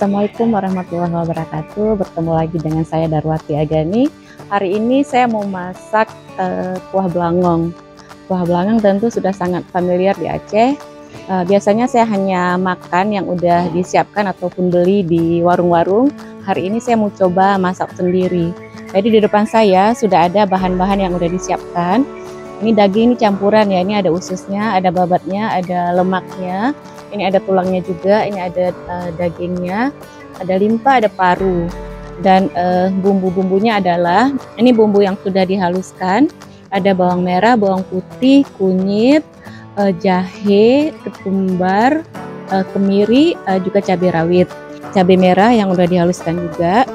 Assalamualaikum warahmatullahi wabarakatuh. Bertemu lagi dengan saya Darwati Agani. Hari ini saya mau masak kuah belangong. Kuah belangong tentu sudah sangat familiar di Aceh. Biasanya saya hanya makan yang udah disiapkan ataupun beli di warung-warung. Hari ini saya mau coba masak sendiri. Jadi di depan saya sudah ada bahan-bahan yang udah disiapkan. Ini daging, ini campuran ya. Ini ada ususnya, ada babatnya, ada lemaknya. Ini ada tulangnya juga, ini ada dagingnya, ada limpa, ada paru. Dan bumbu-bumbunya adalah, ini bumbu yang sudah dihaluskan. Ada bawang merah, bawang putih, kunyit, jahe, ketumbar, kemiri, juga cabai rawit. Cabai merah yang udah dihaluskan juga.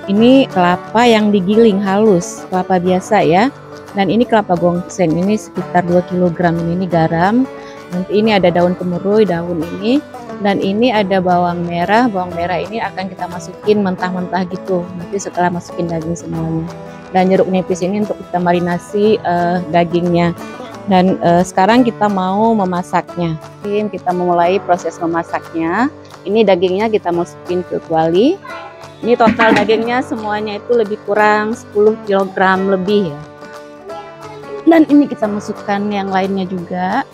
Ini kelapa yang digiling halus, kelapa biasa ya. Dan ini kelapa gongseng, ini sekitar 2 kg, ini garam. Nanti ini ada daun kemerui, daun ini, dan ini ada bawang merah. Bawang merah ini akan kita masukin mentah-mentah gitu, nanti setelah masukin daging semuanya. Dan jeruk nipis ini untuk kita marinasi dagingnya. Dan sekarang kita mau memasaknya. Kita memulai proses memasaknya. Ini dagingnya kita masukin ke kuali. Ini total dagingnya semuanya itu lebih kurang 10 kg lebih ya. Dan ini kita masukkan yang lainnya juga.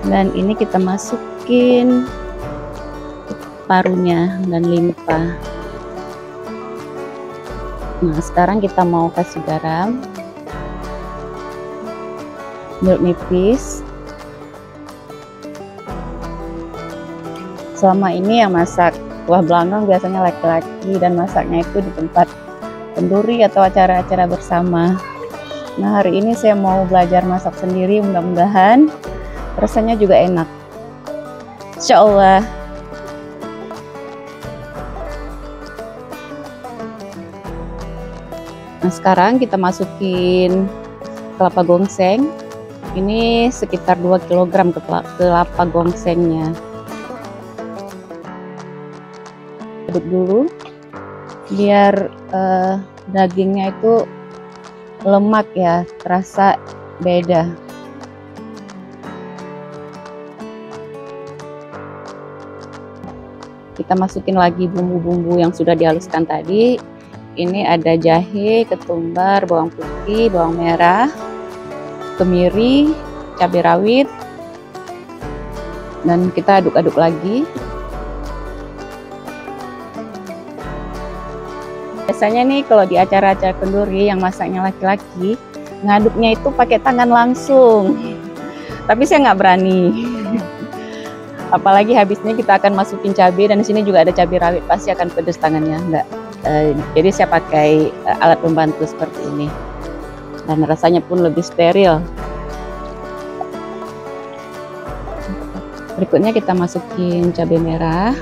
Dan ini kita masukin parunya dan limpa. Nah, sekarang kita mau kasih garam, jeruk nipis. Selama ini yang masak kuah belangong biasanya laki-laki, dan masaknya itu di tempat kenduri atau acara-acara bersama. Nah, hari ini saya mau belajar masak sendiri, mudah-mudahan rasanya juga enak. Insya Allah. Nah, sekarang kita masukin kelapa gongseng. Ini sekitar 2 kg kelapa gongsengnya. Aduk dulu biar dagingnya itu lemak ya, terasa beda. Kita masukin lagi bumbu-bumbu yang sudah dihaluskan tadi. Ini ada jahe, ketumbar, bawang putih, bawang merah, kemiri, cabai rawit, dan kita aduk-aduk lagi. Biasanya nih kalau di acara-acara kenduri yang masaknya laki-laki, ngaduknya itu pakai tangan langsung. Tapi saya nggak berani. Apalagi habisnya kita akan masukin cabai, dan di sini juga ada cabai rawit, pasti akan pedes tangannya. Enggak. Jadi saya pakai alat pembantu seperti ini. Dan rasanya pun lebih steril. Berikutnya kita masukin cabai merah.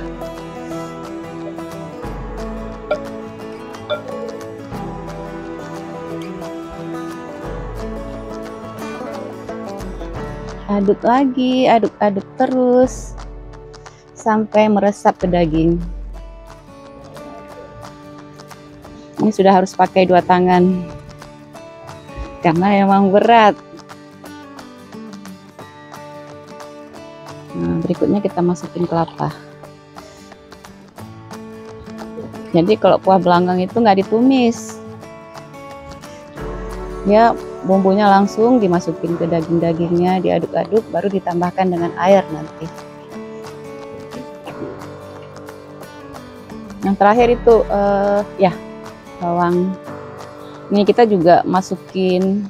Aduk lagi, aduk-aduk terus sampai meresap ke daging. Ini sudah harus pakai 2 tangan karena emang berat. Nah, berikutnya kita masukin kelapa. Jadi kalau kuah belangong itu nggak ditumis, ya bumbunya langsung dimasukin ke daging-dagingnya, diaduk-aduk, baru ditambahkan dengan air nanti. Yang terakhir itu ya bawang. Ini kita juga masukin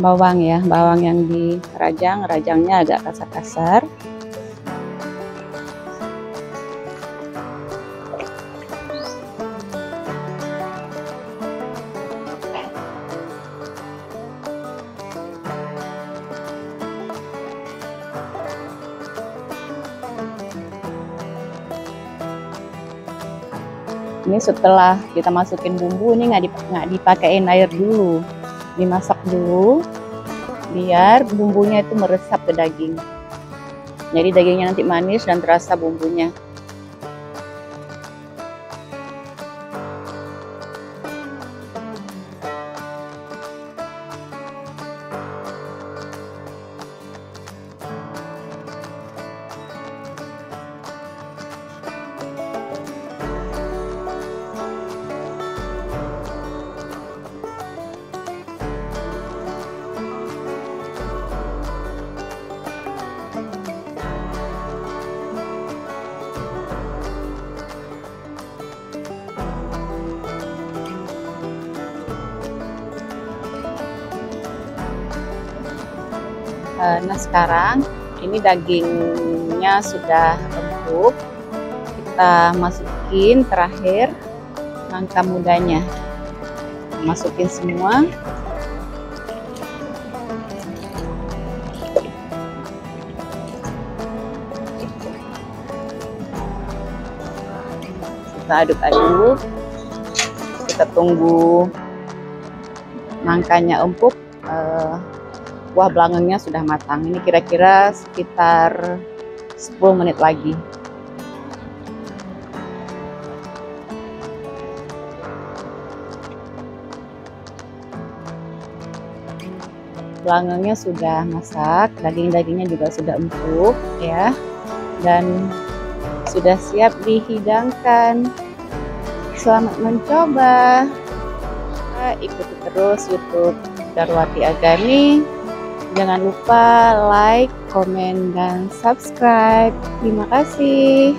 bawang ya, bawang yang dirajang, rajangnya agak kasar-kasar. Ini setelah kita masukin bumbu, ini nggak dipakein air dulu, dimasak dulu biar bumbunya itu meresap ke daging. Jadi dagingnya nanti manis dan terasa bumbunya. Nah sekarang ini dagingnya sudah empuk, kita masukin terakhir nangka mudanya, masukin semua. Kita aduk-aduk, kita tunggu nangkanya empuk, kuah belangongnya sudah matang. Ini kira-kira sekitar 10 menit lagi. Belangongnya sudah masak, daging-dagingnya juga sudah empuk ya, dan sudah siap dihidangkan. Selamat mencoba. Ikuti terus YouTube Darwati Agani. Jangan lupa like, komen, dan subscribe. Terima kasih.